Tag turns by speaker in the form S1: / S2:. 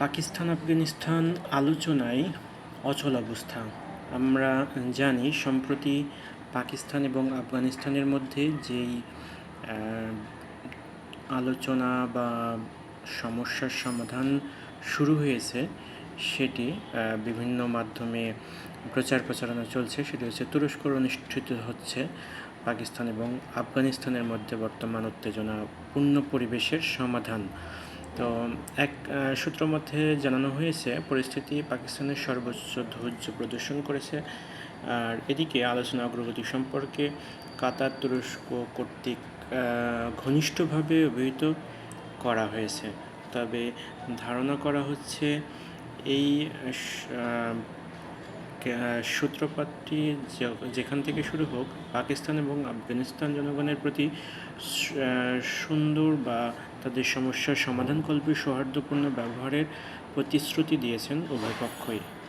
S1: পাকিস্তান আফগানিস্তান আলোচনায় অচল অবস্থা। আমরা জানি সম্প্রতি পাকিস্তান এবং আফগানিস্তানের মধ্যে যেই আলোচনা বা সমস্যার সমাধান শুরু হয়েছে সেটি বিভিন্ন মাধ্যমে প্রচার প্রচারণা চলছে। সেটি হচ্ছে তুরস্কর অনুষ্ঠিত হচ্ছে পাকিস্তান এবং আফগানিস্তানের মধ্যে বর্তমান উত্তেজনাপূর্ণ পরিবেশের সমাধান। তো এক সূত্র মধ্যে জানানো হয়েছে পরিস্থিতি পাকিস্তানের সর্বোচ্চ ধৈর্য প্রদর্শন করেছে। আর এদিকে আলোচনা অগ্রগতি সম্পর্কে কাতার তুরস্ক কর্তৃক ঘনিষ্ঠভাবে অভিহিত করা হয়েছে। তবে ধারণা করা হচ্ছে এই সূত্রপাতটি যেখান থেকে শুরু হোক, পাকিস্তান এবং আফগানিস্তান জনগণের প্রতি সুন্দর বা তাদের সমস্যার সমাধানকল্পী সৌহার্দ্যপূর্ণ ব্যবহারের প্রতিশ্রুতি দিয়েছেন উভয় পক্ষই।